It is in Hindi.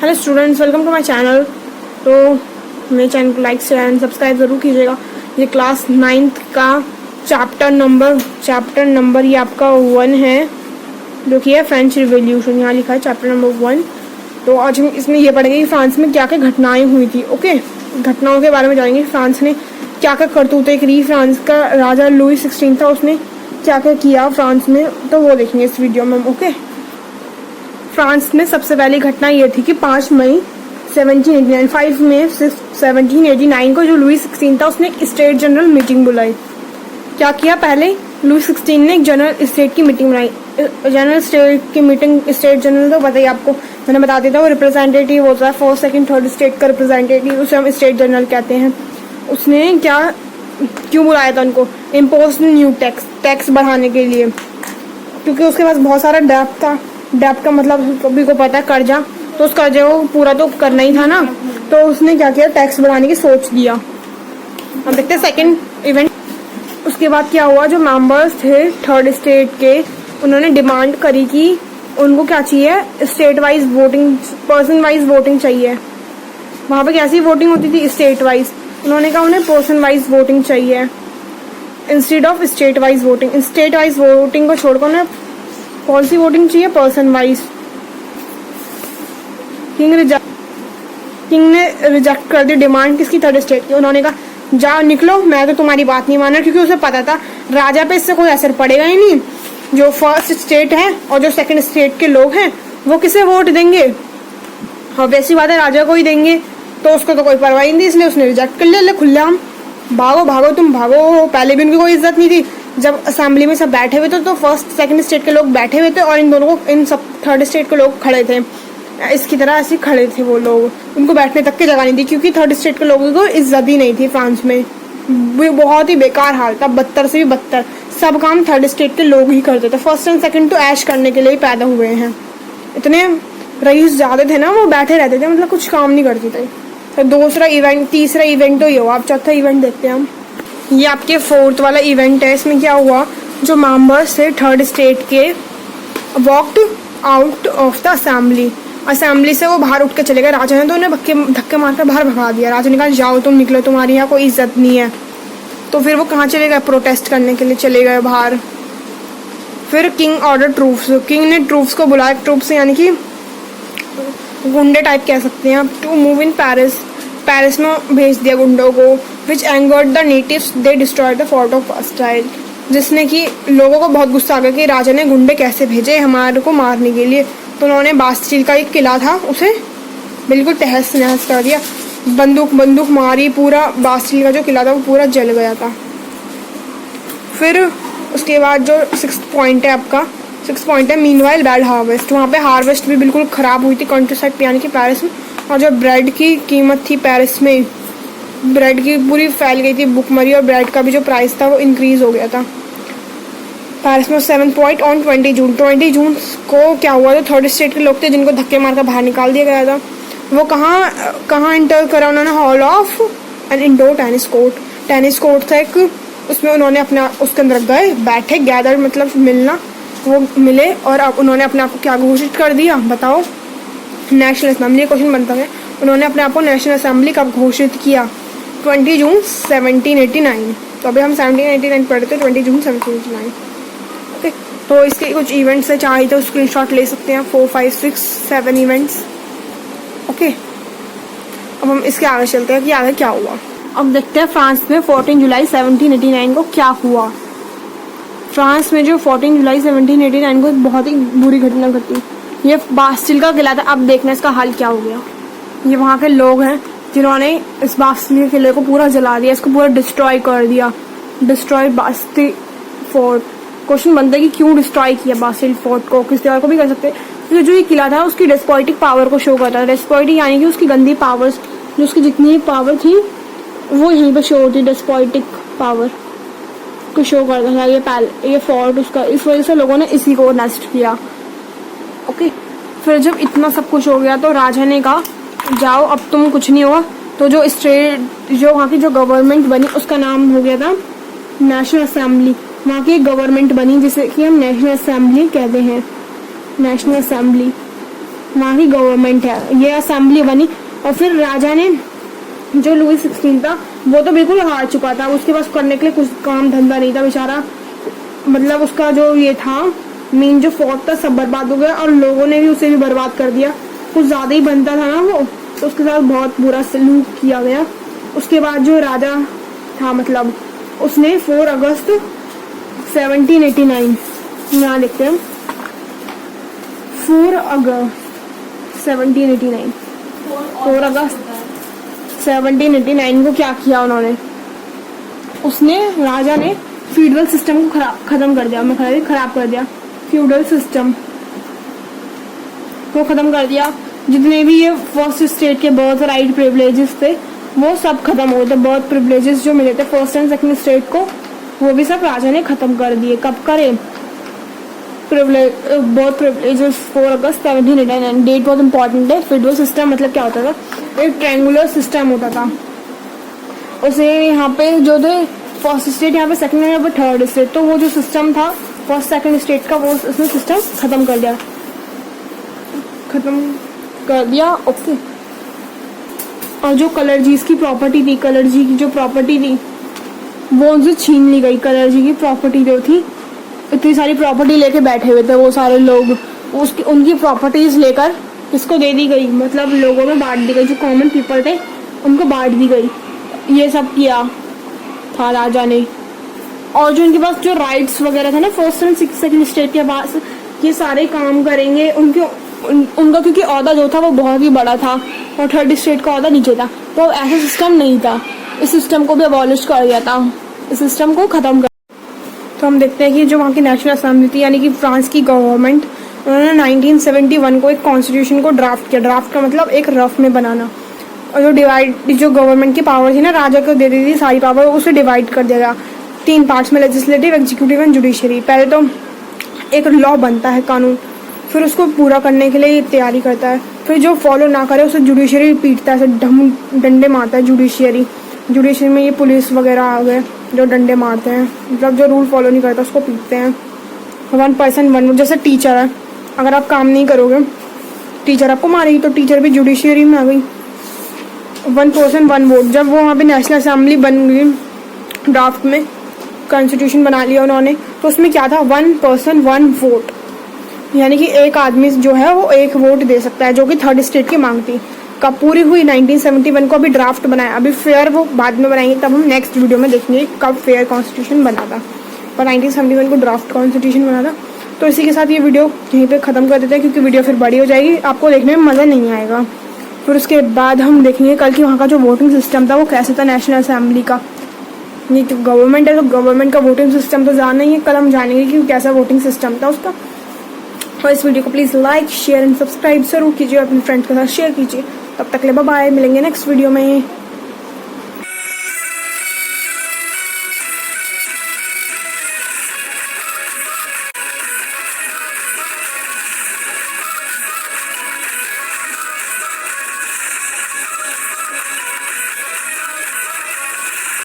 Hello students, welcome to my channel. तो मेरे चैनल को लाइक शेयर एंड सब्सक्राइब ज़रूर कीजिएगा। ये क्लास 9th का चैप्टर नंबर ये आपका 1 है, जो कि है फ्रेंच रिवॉल्यूशन। यहाँ लिखा है चैप्टर नंबर 1। तो आज हम इसमें ये पढ़ेंगे कि फ्रांस में क्या क्या घटनाएं हुई थी। ओके, घटनाओं के बारे में जानेंगे। फ्रांस ने क्या क्या करतूतें करी, फ्रांस का राजा लुई 16 था, उसने क्या क्या किया फ्रांस में, तो वो देखेंगे इस वीडियो में। ओके, फ्रांस में सबसे पहली घटना ये थी कि 5 मई 1789 5 मई 1789 को जो लुई 16 था उसने एक स्टेट जनरल मीटिंग बुलाई। क्या किया, पहले लुई 16 ने एक जनरल स्टेट की मीटिंग बुलाई। जनरल स्टेट की मीटिंग, स्टेट जनरल तो बताइए आपको, मैंने बता दिया था, वो रिप्रेजेंटेटिव होता है, फर्स्ट सेकंड थर्ड स्टेट का रिप्रेजेंटेटिव, उसे हम स्टेट जनरल कहते हैं। उसने क्यों बुलाया था उनको, इम्पोज न्यू टैक्स बढ़ाने के लिए, क्योंकि उसके पास बहुत सारा डेब्ट था। डेब्ट का मतलब सभी को पता है, कर्जा। तो उस कर्जे को पूरा तो करना ही था ना, तो उसने क्या किया, टैक्स बढ़ाने की सोच लिया। अब देखते हैं सेकंड इवेंट। उसके बाद क्या हुआ, जो मेंबर्स थे थर्ड स्टेट के, उन्होंने डिमांड करी कि उनको क्या चाहिए, state wise voting, person wise voting चाहिए। वहाँ पे कैसी वोटिंग होती थी, स्टेट वाइज। उन्होंने कहा उन्हें पर्सन वाइज वोटिंग चाहिए instead of state wise voting. State wise voting को छोड़कर उन्हें कौन सी वोटिंग चाहिए, पर्सन वाइज। किंग ने रिजेक्ट कर दी डिमांड किसकी, थर्ड स्टेट की। उन्होंने कहा जाओ निकलो, मैं तो तुम्हारी बात नहीं माना, क्योंकि उसे पता था राजा पे इससे कोई असर पड़ेगा ही नहीं। जो फर्स्ट स्टेट है और जो सेकंड स्टेट के लोग हैं वो किसे वोट देंगे, हाँ वैसी बात है, राजा को ही देंगे। तो उसको तो कोई परवाह नहीं थी, इसलिए उसने रिजेक्ट कर लिया। खुलेआम भागो तुम भागो। पहले भी उनकी कोई इज्जत नहीं थी। जब असेंबली में सब बैठे हुए थे तो फर्स्ट सेकंड स्टेट के लोग बैठे हुए थे और इन दोनों को, इन सब थर्ड स्टेट के लोग खड़े थे, इसकी तरह ऐसे खड़े थे वो लोग। उनको बैठने तक की जगह नहीं थी, क्योंकि थर्ड स्टेट के लोगों को इज्जत ही नहीं थी फ्रांस में। बहुत ही बेकार हाल था, बदतर से भी बदतर। सब काम थर्ड स्टेट के लोग ही करते थे। फर्स्ट एंड सेकंड तो ऐश करने के लिए ही पैदा हुए हैं। इतने रईस ज्यादा थे ना, वो बैठे रहते थे, मतलब कुछ काम नहीं करते थे। तो दूसरा इवेंट, तीसरा इवेंट तो ये हुआ। अब चौथा इवेंट देखते हैं हम। ये आपके फोर्थ वाला इवेंट है। इसमें क्या हुआ, जो मेंबर्स थे थर्ड स्टेट के walked out of the assembly से वो बाहर उठ के चले गए। राजा ने तो उन्हें धक्के मारकर बाहर भगा दिया। राजा ने कहा जाओ तुम निकलो, तुम्हारी यहाँ कोई इज्जत नहीं है। तो फिर वो कहाँ चले गए, प्रोटेस्ट करने के लिए चले गए बाहर। फिर किंग ऑर्डर ट्रूप्स, किंग ने ट्रूप्स को बुलाया। ट्रूप्स यानी कि गुंडे टाइप कह सकते हैं आप, टू मूव इन पेरिस में भेज दिया गुंडों को। Which angered the natives, they destroyed the fort of Bastille, जिसने कि लोगों को बहुत गुस्सा आ गया कि राजा ने गुंडे कैसे भेजे हमारे को मारने के लिए। तो उन्होंने बास्टील का एक किला था उसे बिल्कुल तहस नहस कर दिया। बंदूक मारी, पूरा बास्टील का जो किला था वो पूरा जल गया था। फिर उसके बाद जो 6th पॉइंट है आपका, 6th पॉइंट है मीनवाइल बैड हार्वेस्ट। वहाँ पे हार्वेस्ट भी बिल्कुल ख़राब हुई थी कंट्री साइड पे, यानी कि पेरिस में। और जो ब्रेड की कीमत थी पेरिस में, ब्रेड की पूरी फैल गई थी भुखमरी, और ब्रेड का भी जो प्राइस था वो इंक्रीज हो गया था पेरिस में। 7th पॉइंट ऑन 20 जून को क्या हुआ, जो थर्ड स्टेट के लोग थे जिनको धक्के मारकर बाहर निकाल दिया गया था, वो कहाँ इंटर करा उन्होंने, hall of an indoor tennis court था एक, उसमें उन्होंने अपना उसके अंदर गए, बैठे, गैदर मतलब मिलना, वो मिले। और अब उन्होंने अपने आप को क्या घोषित कर दिया, बताओ, नेशनल असेंबली। क्वेश्चन बनता है, उन्होंने अपने आप को नेशनल असेंबली कब घोषित किया, 20 जून 1789। तो अभी हम 1789 पढ़ते थे, 20 जून 1789। ओके, तो इसके कुछ इवेंट्स है, चाहे तो स्क्रीनशॉट ले सकते हैं, 4, 5, 6, 7 इवेंट्स। ओके, अब हम इसके आगे चलते हैं कि आगे क्या हुआ। अब देखते हैं फ्रांस में 14 जुलाई 1789 को क्या हुआ। फ्रांस में जो 14 जुलाई 1789 को बहुत ही बुरी घटना घटी। ये बास्टिल का किला था। अब देखना इसका हाल क्या हो गया। ये वहाँ के लोग हैं जिन्होंने इस बास्टिल के किले को पूरा जला दिया, इसको पूरा डिस्ट्रॉय कर दिया। Destroy Bastille fort. क्वेश्चन बनता है कि क्यों डिस्ट्रॉय किया बास्टिल फोर्ट को, किस तरह को भी कर सकते हैं, क्योंकि जो ये किला था उसकी डेस्पोटिक पावर को शो करता था। डेस्पोटिक यानी कि उसकी गंदी पावर्स, जो उसकी जितनी पावर थी वो यहीं पर शो होती, डेस्पोटिक पावर को शो करता था ये फोर्ट उसका। इस वजह से लोगों ने इसी को नष्ट किया। ओके, फिर जब इतना सब कुछ हो गया तो राजा ने कहा जाओ अब तुम कुछ नहीं हुआ। तो जो वहाँ की जो गवर्नमेंट बनी उसका नाम हो गया था नेशनल असेंबली। वहाँ की गवर्नमेंट बनी जिसे कि हम नेशनल असेंबली कहते हैं, नेशनल असेंबली। वहाँ की गवर्नमेंट है, ये असेंबली बनी। और फिर राजा ने, जो लुई 16 था, वो तो बिल्कुल हार चुका था, उसके पास करने के लिए कुछ काम धंधा नहीं था बेचारा। मतलब उसका जो ये था मेन जो फोर्ट था सब बर्बाद हो गया, और लोगों ने भी उसे भी बर्बाद कर दिया। कुछ ज़्यादा ही बनता था ना वो, तो उसके साथ बहुत बुरा सलूक किया गया। उसके बाद जो राजा था, मतलब उसने 4 अगस्त 1789, यहाँ लिखते हैं 4 अगस्त 1789, 4 अगस्त 1789 को क्या किया उन्होंने, उसने, राजा ने फ्यूडल सिस्टम को खत्म कर दिया। मैं खराब कर दिया, फ्यूडल सिस्टम को खत्म कर दिया। जितने भी ये फर्स्ट स्टेट के बर्थ राइट प्रिविलेजेस थे वो सब खत्म हो गए थे। बर्थ प्रिविलेजेस जो मिले थे फर्स्ट एंड सेकंड स्टेट को, वो भी सब राजा ने खत्म कर दिए। कब करे? बर्थ प्रिविलेजेस 4 अगस्त 1789। डेट बहुत इंपॉर्टेंट है। फ्यूडल सिस्टम मतलब क्या होता था? एक ट्रायंगुलर सिस्टम होता था। उसे यहाँ पे जो थे फर्स्ट स्टेट, यहाँ पे सेकंड, यहाँ पे थर्ड स्टेट, तो वो जो सिस्टम था फर्स्ट सेकंड स्टेट का, वो उसने सिस्टम खत्म कर दिया। ओके। और जो कलरजीज की प्रॉपर्टी थी, कलरजी की जो प्रॉपर्टी थी वो उनसे छीन ली गई। कलरजी की प्रॉपर्टी जो थी, इतनी सारी प्रॉपर्टी लेके बैठे हुए थे वो सारे लोग, उनकी प्रॉपर्टीज लेकर किसको दे दी गई, मतलब लोगों में बांट दी गई। जो कॉमन पीपल थे उनको बांट दी गई। ये सब किया था राजा ने। और जो उनके पास जो राइट्स वगैरह था ना फर्स्ट एंड सेकंड स्टेट के पास, ये सारे काम करेंगे। उनका क्योंकि ओहदा जो था वो बहुत ही बड़ा था और थर्ड स्टेट का ओहदा नीचे था, तो ऐसा सिस्टम नहीं था। इस सिस्टम को भी अबॉलिश कर दिया था, इस सिस्टम को खत्म कर। तो हम देखते हैं कि जो वहाँ की नेशनल असेंबली थी, यानी कि फ्रांस की गवर्नमेंट, उन्होंने 1971 को एक कॉन्स्टिट्यूशन को ड्राफ्ट किया। ड्राफ्ट का मतलब एक रफ में बनाना। और जो गवर्नमेंट की पावर थी ना, राजा को दे दी थी सारी पावर, उसे डिवाइड कर दिया गया 3 पार्ट्स में, लेजिस्लेटिव, एग्जीक्यूटिव एंड जुडिशरी। पहले तो एक लॉ बनता है, कानून, फिर उसको पूरा करने के लिए तैयारी करता है, फिर जो फॉलो ना करे उसे जुडिशरी पीटता है, डंडे मारता है जुडिशरी में ये पुलिस वगैरह आ गए जो डंडे मारते हैं, मतलब जो रूल फॉलो नहीं करता उसको पीटते हैं। 1 पर्सन 1 वोट। जैसे टीचर है, अगर आप काम नहीं करोगे टीचर आपको मारेगी, तो टीचर भी जुडिशरी में आ गई। 1 पर्सन 1 वोट। जब वो वहाँ पे नेशनल असेंबली बन गई, ड्राफ्ट में कॉन्स्टिट्यूशन बना लिया उन्होंने, तो उसमें क्या था, 1 पर्सन 1 वोट, यानी कि एक आदमी जो है वो 1 वोट दे सकता है, जो कि थर्ड स्टेट की मांग थी। कब पूरी हुई? 1971 को। अभी ड्राफ्ट बनाया, अभी फेयर वो बाद में बनाएंगे, तब हम नेक्स्ट वीडियो में देखेंगे कब फेयर कॉन्स्टिट्यूशन बना था। पर 1971 को ड्राफ्ट कॉन्स्टिट्यूशन बना था। तो इसी के साथ ये वीडियो यहीं पे ख़त्म कर देते हैं, क्योंकि वीडियो फिर बड़ी हो जाएगी, आपको देखने में मज़ा नहीं आएगा। फिर उसके बाद हम देखेंगे कल की वहाँ का जो वोटिंग सिस्टम था वो कैसे था नेशनल असेंबली का। ये तो गवर्नमेंट है, तो गवर्नमेंट का वोटिंग सिस्टम तो जानना ही है। कल हम जानेंगे कि कैसा वोटिंग सिस्टम था उसका। और इस वीडियो को please like, share and subscribe जरूर कीजिए, अपने फ्रेंड्स के साथ शेयर कीजिए। तब तक ले बाय बाय, मिलेंगे नेक्स्ट वीडियो में।